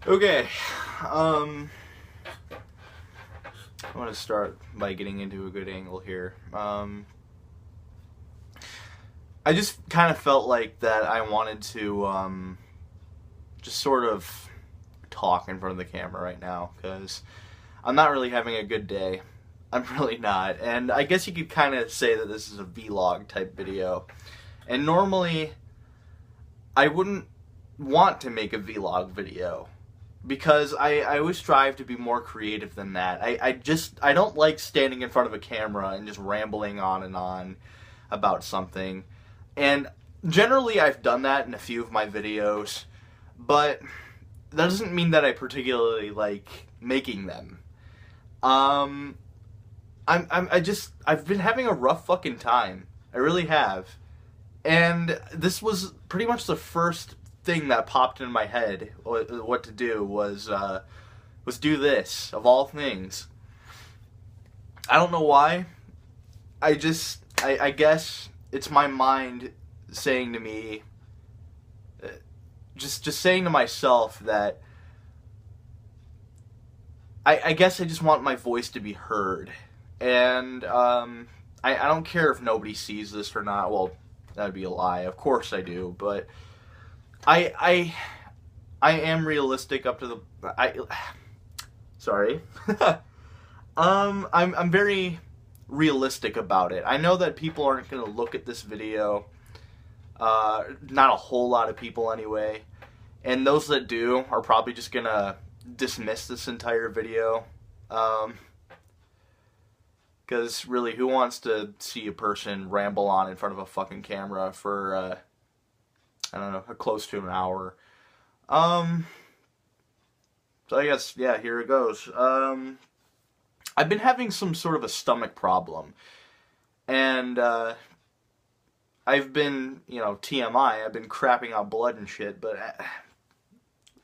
Okay, I want to start by getting into a good angle here. I just kind of felt like that I wanted to just sort of talk in front of the camera right now because I'm not really having a good day. I'm really not, and I guess you could kind of say that this is a vlog type video. And normally, I wouldn't want to make a vlog video because I always strive to be more creative than that. I don't like standing in front of a camera and just rambling on and on about something. And generally I've done that in a few of my videos, but that doesn't mean that I particularly like making them. Um I've been having a rough fucking time. I really have. And this was pretty much the first thing that popped in my head. What to do was do this of all things. I don't know why. I guess it's my mind saying to me, just saying to myself that I guess I just want my voice to be heard, and I don't care if nobody sees this or not. Well, that'd be a lie. Of course I do, but I I I am realistic up to the sorry. I'm very realistic about it. I know that people aren't going to look at this video. Not a whole lot of people anyway. And those that do are probably just going to dismiss this entire video. Because really, who wants to see a person ramble on in front of a fucking camera for, I don't know, close to an hour? So I guess, yeah, here it goes. I've been having some sort of a stomach problem. And, I've been, TMI, I've been crapping out blood and shit, but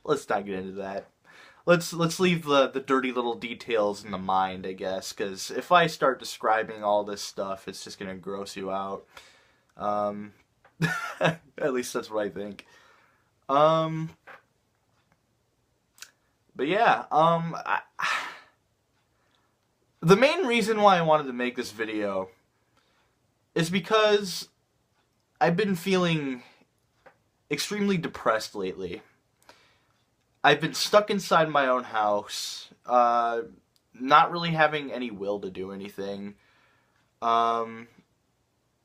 let's not get into that. Let's leave the dirty little details in the mind, I guess, because if I start describing all this stuff, it's just gonna gross you out. Um, at least that's what I think. Um, but yeah, the main reason why I wanted to make this video is because I've been feeling extremely depressed lately. I've been stuck inside my own house, not really having any will to do anything. Um,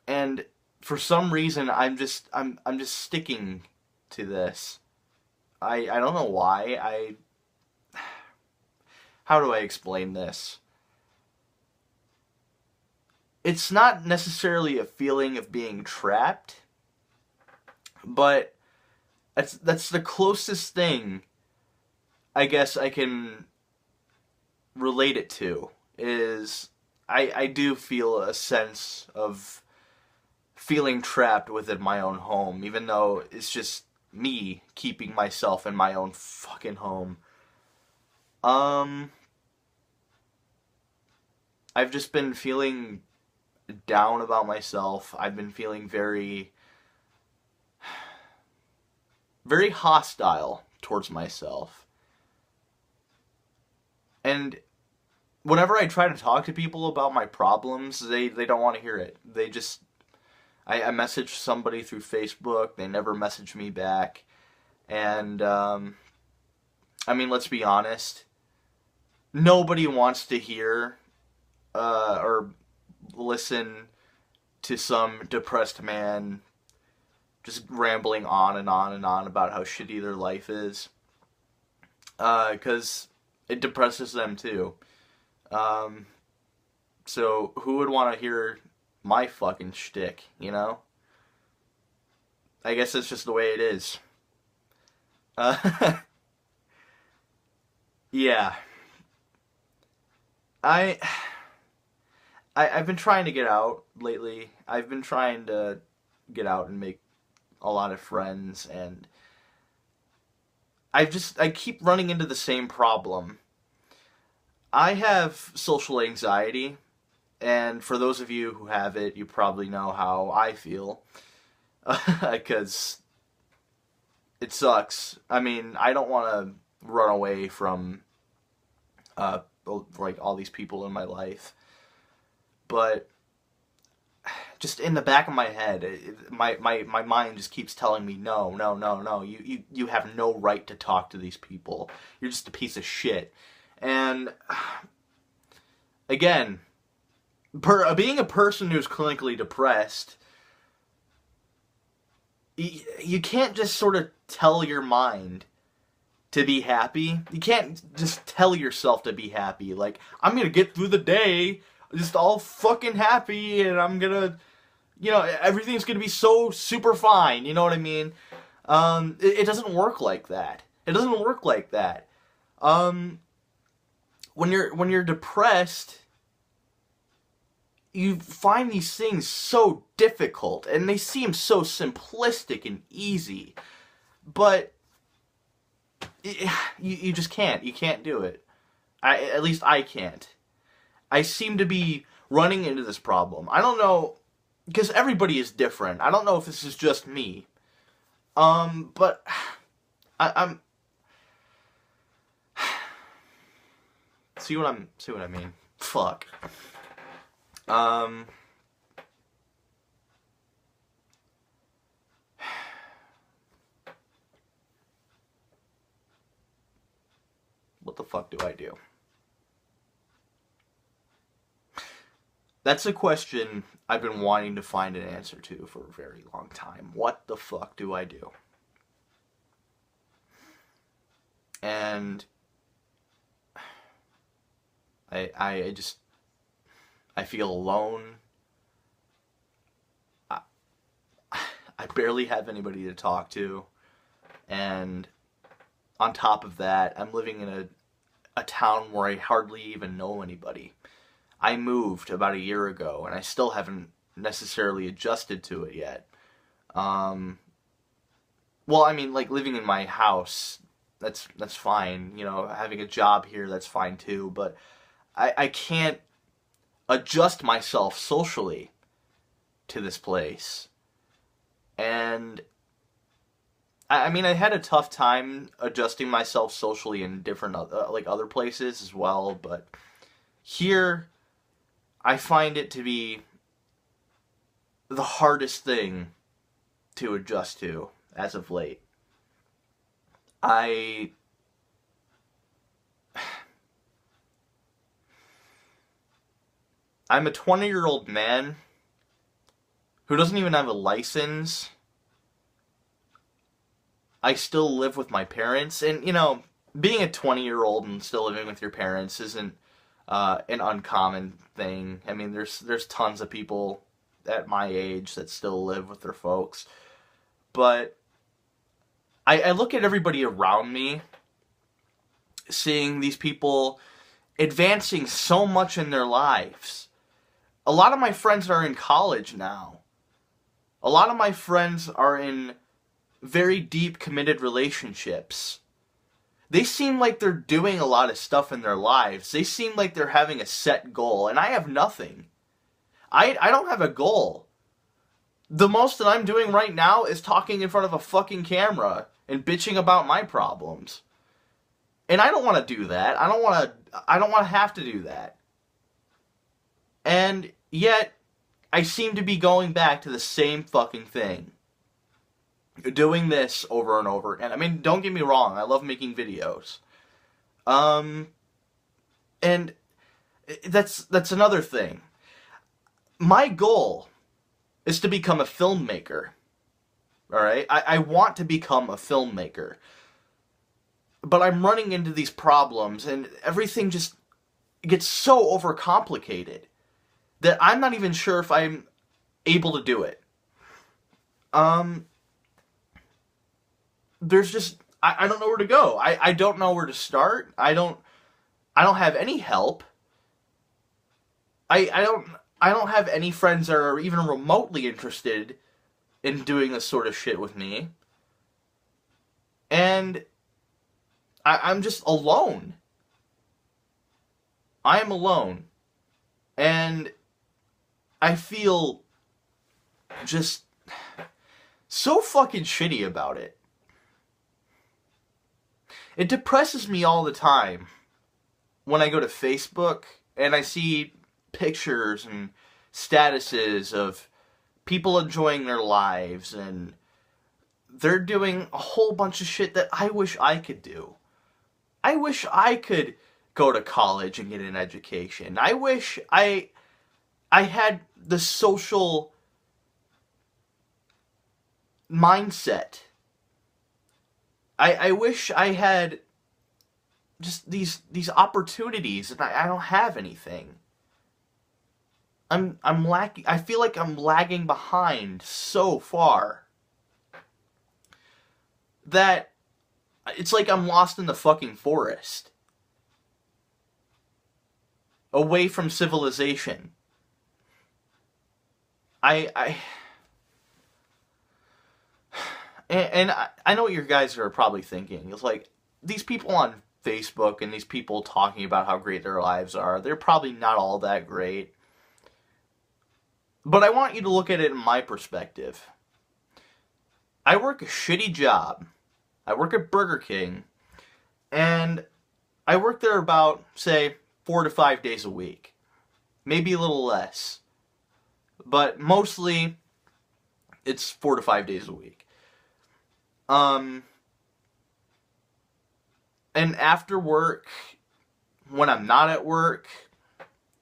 and for some reason, I'm just sticking to this. I don't know why. How do I explain this? It's not necessarily a feeling of being trapped, but that's the closest thing I guess I can relate it to. Is I do feel a sense of feeling trapped within my own home, even though it's just me keeping myself in my own fucking home. Um, I've just been feeling down about myself. I've been feeling very hostile towards myself. And whenever I try to talk to people about my problems, they don't want to hear it. They just I message somebody through Facebook, they never message me back. And I mean, let's be honest. Nobody wants to hear or listen to some depressed man just rambling on and on and on about how shitty their life is. Because it depresses them too. Um, so who would want to hear my fucking shtick, you know? I guess that's just the way it is. Uh, yeah. I, I've been trying to get out lately. I've been trying to get out and make a lot of friends, and I keep running into the same problem. I have social anxiety, and for those of you who have it, you probably know how I feel. Because it sucks. I mean, I don't want to. run away from like all these people in my life. But just in the back of my head, my mind just keeps telling me, no, no, no, no, you have no right to talk to these people. You're just a piece of shit. And again, being a person who's clinically depressed, you can't just sort of tell your mind to be happy. You can't just tell yourself to be happy. Like, I'm gonna get through the day just all fucking happy, and I'm gonna, everything's gonna be so super fine. You know what I mean? It doesn't work like that. It doesn't work like that. When you're depressed, you find these things so difficult, and they seem so simplistic and easy, but you just can't. You can't do it. At least I can't. I seem to be running into this problem. I don't know, because everybody is different. I don't know if this is just me. But I'm see what I mean? Fuck. What the fuck do I do? That's a question I've been wanting to find an answer to for a very long time. What the fuck do I do? And I feel alone. I barely have anybody to talk to. And on top of that, I'm living in a town where I hardly even know anybody. I moved about a year ago, and I still haven't necessarily adjusted to it yet. Well, I mean, like, living in my house, that's fine. Having a job here, that's fine too. But I can't adjust myself socially to this place. And I mean, I had a tough time adjusting myself socially in different other places as well, but here I find it to be the hardest thing to adjust to as of late. I'm a 20-year-old man who doesn't even have a license. I still live with my parents, and being a 20-year-old and still living with your parents isn't an uncommon thing. I mean, there's tons of people at my age that still live with their folks, but I look at everybody around me, seeing these people advancing so much in their lives. A lot of my friends are in college now. A lot of my friends are in very deep, committed relationships. They seem like they're doing a lot of stuff in their lives. They seem like they're having a set goal, and I have nothing. I don't have a goal. The most that I'm doing right now is talking in front of a fucking camera and bitching about my problems. And I don't want to do that. I don't want to have to do that. And yet, I seem to be going back to the same fucking thing. Doing this over and over again. I mean, don't get me wrong, I love making videos. And that's another thing. My goal is to become a filmmaker. Alright? I want to become a filmmaker. But I'm running into these problems, and everything just gets so overcomplicated that I'm not even sure if I'm able to do it. There's just, I don't know where to go. I don't know where to start. I don't have any help. I don't have any friends that are even remotely interested in doing this sort of shit with me. And I'm just alone. I am alone. And I feel just so fucking shitty about it. It depresses me all the time when I go to Facebook and I see pictures and statuses of people enjoying their lives, and they're doing a whole bunch of shit that I wish I could do. I wish I could go to college and get an education. I wish I had the social mindset. I wish I had just these opportunities, and I don't have anything. I'm lacking. I feel like I'm lagging behind so far that it's like I'm lost in the fucking forest, away from civilization. I know what you guys are probably thinking. It's like, these people on Facebook and these people talking about how great their lives are, they're probably not all that great. But I want you to look at it in my perspective. I work a shitty job. I work at Burger King. And I work there about, say, 4 to 5 days a week. Maybe a little less. But mostly, it's 4 to 5 days a week. And after work, when I'm not at work,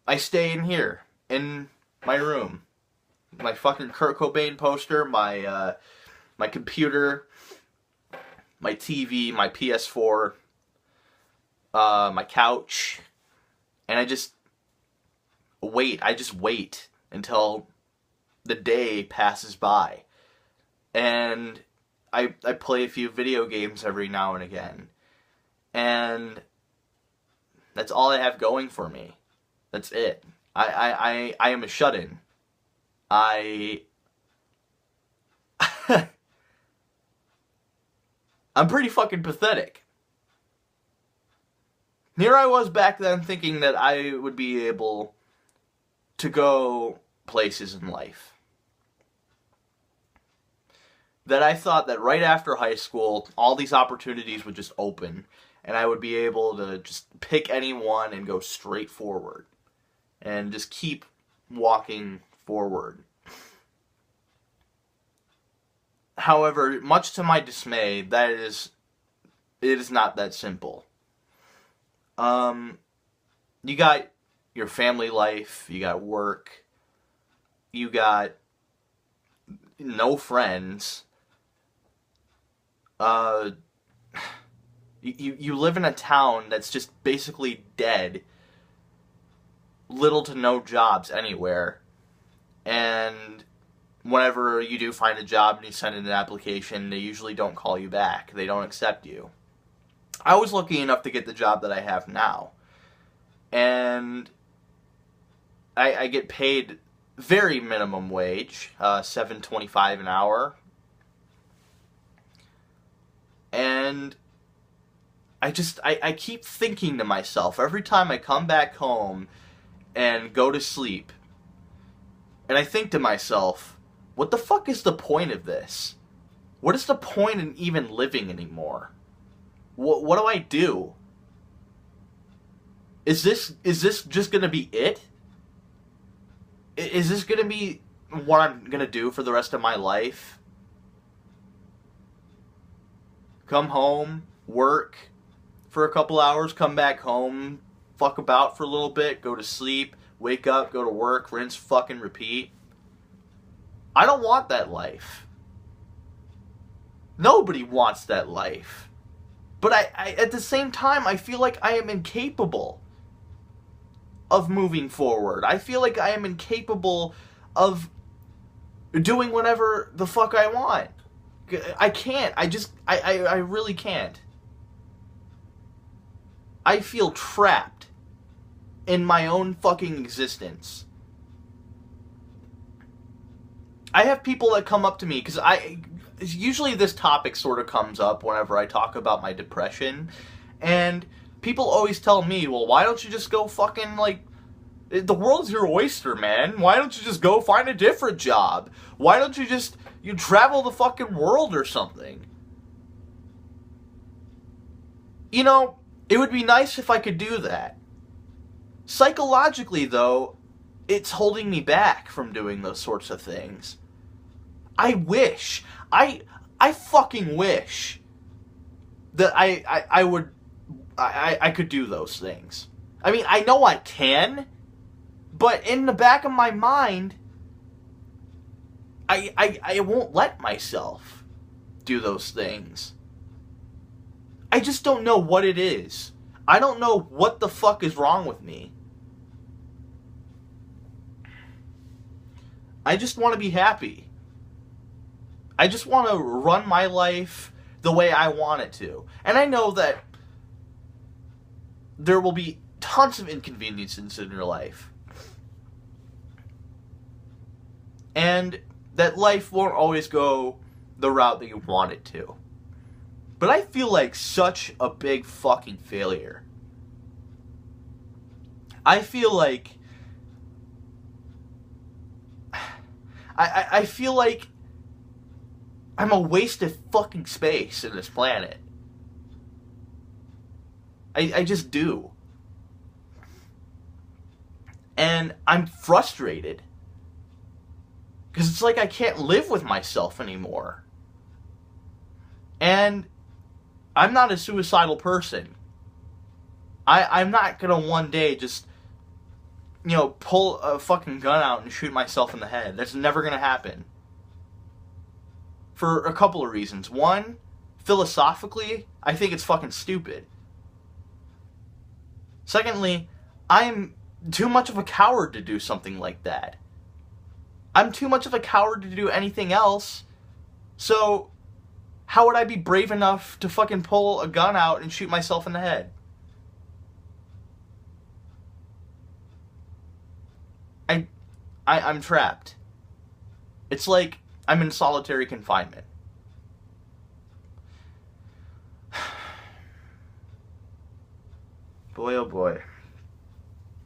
I stay in here, in my room. My fucking Kurt Cobain poster, my computer, my TV, my PS4, my couch, and I just wait until the day passes by. And I play a few video games every now and again. And that's all I have going for me. That's it. I am a shut-in. I'm pretty fucking pathetic. Here I was back then thinking that I would be able to go places in life. That I thought that right after high school, all these opportunities would just open, and I would be able to just pick any one and go straight forward, and just keep walking forward. However, much to my dismay, it is not that simple. You got your family life, you got work, you got no friends. You live in a town that's just basically dead. Little to no jobs anywhere. And whenever you do find a job and you send in an application, they usually don't call you back. They don't accept you. I was lucky enough to get the job that I have now. And I get paid very minimum wage, $7.25 an hour. And I keep thinking to myself, every time I come back home and go to sleep, and I think to myself, what the fuck is the point of this? What is the point in even living anymore? What do I do? Is this just gonna be it? Is this gonna be what I'm gonna do for the rest of my life? Come home, work for a couple hours, come back home, fuck about for a little bit, go to sleep, wake up, go to work, rinse, fucking repeat. I don't want that life. Nobody wants that life. But I at the same time, I feel like I am incapable of moving forward. I feel like I am incapable of doing whatever the fuck I want. I can't. I really can't. I feel trapped in my own fucking existence. I have people that come up to me, because usually this topic sort of comes up whenever I talk about my depression, and people always tell me, well, why don't you just go fucking, like, the world's your oyster, man. Why don't you just go find a different job? Why don't you just, travel the fucking world or something? You know, it would be nice if I could do that. Psychologically, though, it's holding me back from doing those sorts of things. I wish. I fucking wish that I could do those things. I mean, I know I can, but in the back of my mind, I won't let myself do those things. I just don't know what it is. I don't know what the fuck is wrong with me. I just want to be happy. I just want to run my life the way I want it to. And I know that there will be tons of inconveniences in your life. And that life won't always go the route that you want it to. But I feel like such a big fucking failure. I feel like... I feel like I'm a waste of fucking space in this planet. I just do. And I'm frustrated. Because it's like I can't live with myself anymore. And I'm not a suicidal person. I'm not gonna one day just, you know, pull a fucking gun out and shoot myself in the head. That's never gonna happen. For a couple of reasons. One, philosophically, I think it's fucking stupid. Secondly, I'm too much of a coward to do something like that. I'm too much of a coward to do anything else. So, how would I be brave enough to fucking pull a gun out and shoot myself in the head? I'm trapped. It's like I'm in solitary confinement. Boy, oh boy.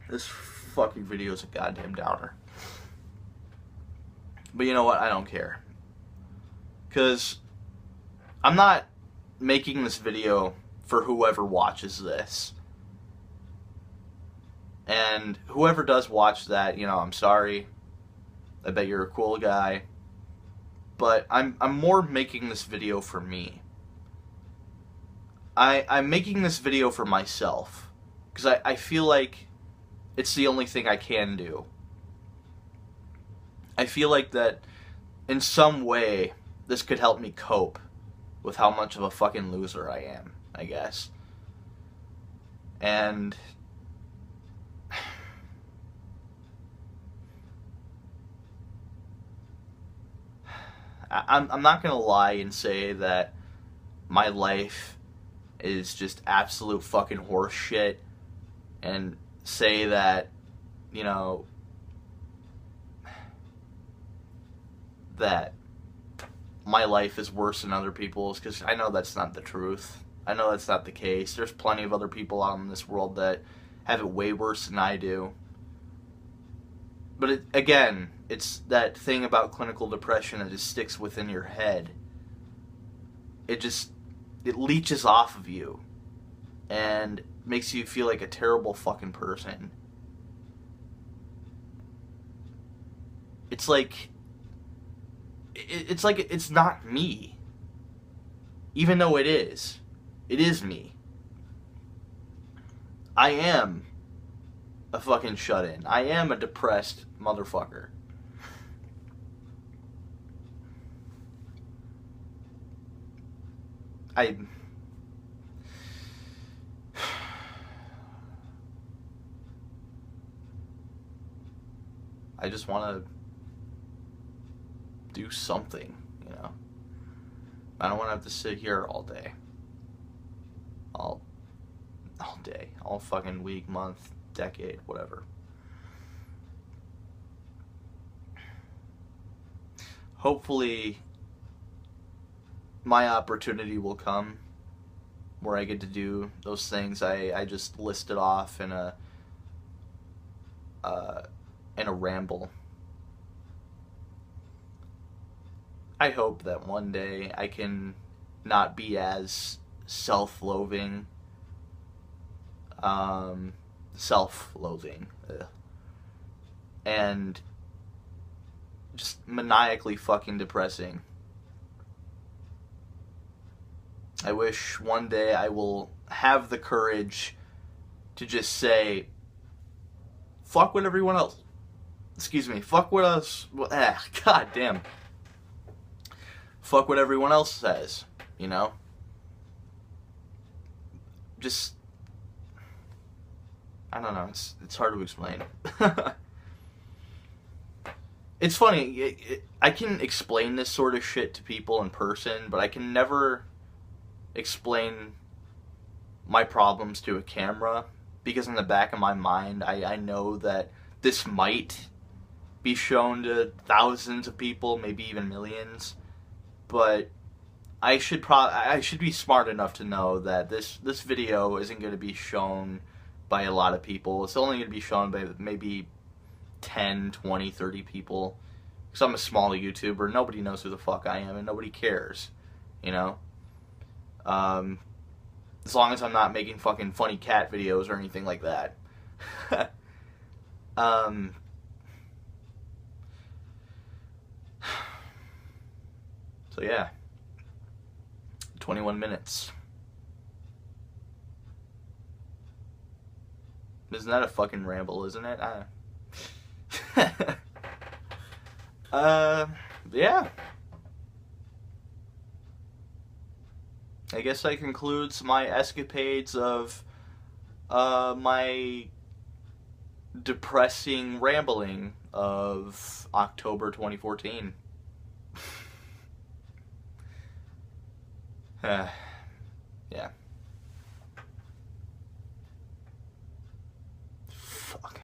This fucking video is a goddamn downer. But you know what? I don't care. Because I'm not making this video for whoever watches this. And whoever does watch that, you know, I'm sorry. I bet you're a cool guy. But I'm more making this video for me. I'm making this video for myself. Because I feel like it's the only thing I can do. I feel like that in some way this could help me cope with how much of a fucking loser I am, I guess. And I'm not gonna lie and say that my life is just absolute fucking horse shit, and say that, you know, that my life is worse than other people's, because I know that's not the truth. I know that's not the case. There's plenty of other people out in this world that have it way worse than I do. But again, it's that thing about clinical depression that just sticks within your head. It leeches off of you and makes you feel like a terrible fucking person. It's like it's not me. Even though it is. It is me. I am a fucking shut-in. I am a depressed motherfucker. I just want to do something, you know. I don't want to have to sit here all day. All day. All fucking week, month, decade, whatever. Hopefully, my opportunity will come where I get to do those things I just listed off in a ramble. I hope that one day I can not be as self-loathing self-loathing, and just maniacally fucking depressing. I wish one day I will have the courage to just say, fuck what everyone else, fuck what us, god damn. Fuck what everyone else says, you know? Just, I don't know, it's hard to explain. It's funny, I can explain this sort of shit to people in person, but I can never explain my problems to a camera, because in the back of my mind, I know that this might be shown to thousands of people, maybe even millions, but I should be smart enough to know that this video isn't going to be shown by a lot of people. It's only going to be shown by maybe 10, 20, 30 people, because I'm a small YouTuber. Nobody knows who the fuck I am, and nobody cares, you know? As long as I'm not making fucking funny cat videos or anything like that. So yeah. 21 minutes. Isn't that a fucking ramble, isn't it? Yeah. I guess that concludes my escapades of my depressing rambling of October 2014.